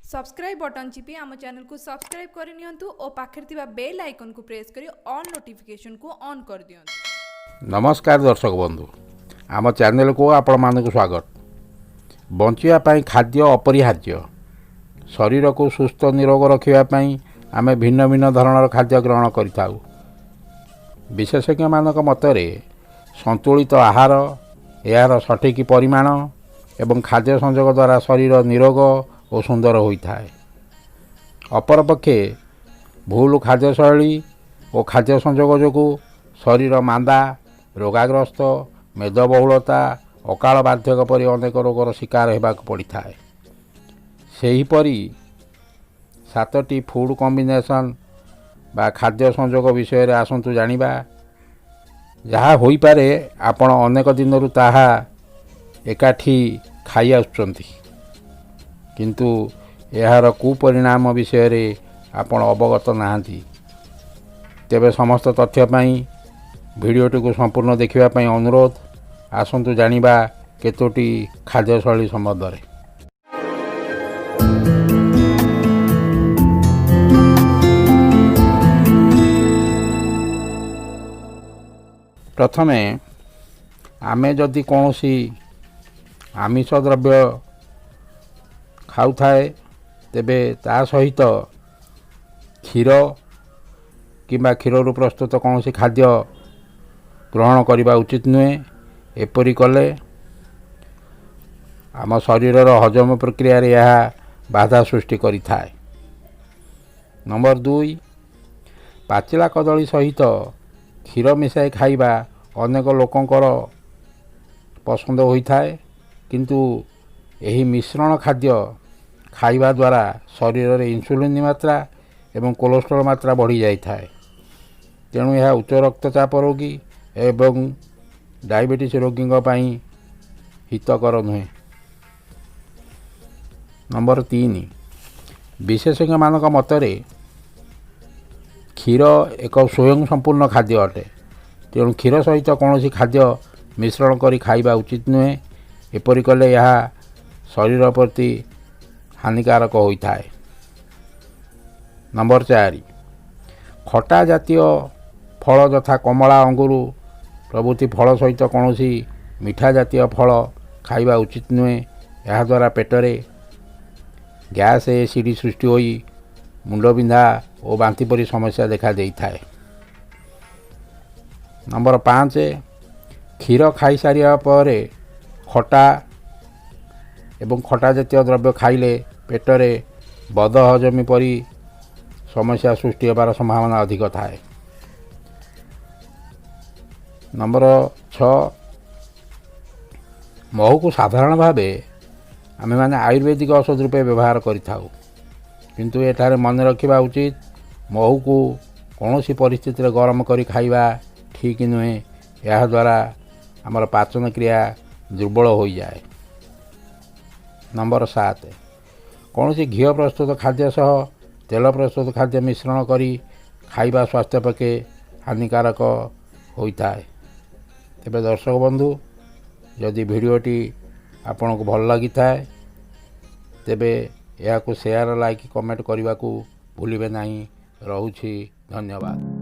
Subscribe button Chipi आम channel को subscribe करनियंतु और पाखरे थिबा बेल आइकन को प्रेस करी ऑल नोटिफिकेशन को ऑन कर दियंतु। नमस्कार दर्शक बंधु, आम चैनल को आपण मानक स्वागत। बंचिया खाद्य अपरिहार्य। शरीर को सुस्थ निरोग रखापी आम भिन्न भिन्न धरणर खाद्य ग्रहण करिथाउ। विशेषज्ञ मानक मतरे संतुलित आहार, यार सठिक परिमाण एवं खाद्य संयोग द्वारा शरीर निरोग और सुंदर होता है। अपरपक्षे भूल खाद्य शैली और खाद्य संयोग जो शरीर मांदा, रोगाग्रस्त, मेदबहुलता, अकाल बार्धक्य परि अनेक रोगर शिकार होगाक पड़ता है। सेहीपरि 7टी फूड कॉम्बिनेशन बा खाद्य संयोग विषय रे आसंतु जानिबा। जहाँ होई पारे आपण अनेक दिनरु ताहा एकाठी खाई आसुचंती, किंतु यार कुपरिणाम विषय रे आपण अवगत नाहांती। तेबे समस्त तथ्य पाई भिडियोटी को संपूर्ण देखिबा पाई अनुरोध। आसंतु जानिबा केतोटी खाद्य शैली संबंध रे। प्रथमे आमे जदि कौनसी आमिष द्रव्य खाऊ थाए तेबे ता सहित क्षीर किंबा क्षीर प्रस्तुत कौन सी खाद्य ग्रहण करने उचित नुहे। एपरी कले आम शरीर हजम प्रक्रिया यह बाधा सृष्टि करि थाए। नंबर 2, पाचिला कदली सहित क्षीर मिसाई खाइबा अनेक लोकंकर पसंद होता है, किंतु यही मिश्रण खाद्य खाइबा द्वारा शरीर में इन्सुलिन मात्रा एवं कोलेस्ट्रॉल मात्रा बढ़ी जाए। तेणु यह उच्च रक्तचाप रोगी एवं डायबिटीज रोगी हितकर नुहे। नंबर 3, विशेषज्ञ मानक मतरे क्षीर एक स्वयं संपूर्ण खाद्य अटे। तेणु क्षीर सहित कौन सी खाद्य मिश्रण करी खाइबा उचित नुहे। एपरी कले यह शरीर प्रति हानिकारक होता है। नंबर 4, खटा जातीय फल तथा कमला, अंगूर प्रभृति फल सहित कौन सी मीठा जातीय फल खाइबा उचित नुहे। यह द्वारा पेटरे गैस एसिड सृष्टि होई मुंडबिंधा और बांति परी समस्या देखा देता है। नंबर 5, क्षीर खाई सारिया पर खटा एवं खटा जातीय द्रव्य खाइले पेटरे बद हजमी परी समस्या सृष्टि होबार संभावना अधिक थाए। नंबर 6, महू को साधारण भाव आम मैंने आयुर्वेदिक औषध रूपे व्यवहार करिथाउ, किंतु एठारे मन रखिबा उचित महू को कौन सी परिस्थिति गरम करी खाइबा ठीक नुहे। यह द्वारा आमर पाचन क्रिया दुर्बल हो जाए। नंबर 7, कौन सी घी प्रस्तुत खाद्य सह तेल प्रस्तुत खाद्य मिश्रण करी खाइबा स्वास्थ्य पक्षे हानिकारक होता है। तेबे दर्शक बंधु, जदि भिडियोटी आपन को भल लगी थाए तेबे यह को शेयर, लाइक, कमेंट करने को भूलिबे नहीं। रहुछि, धन्यवाद।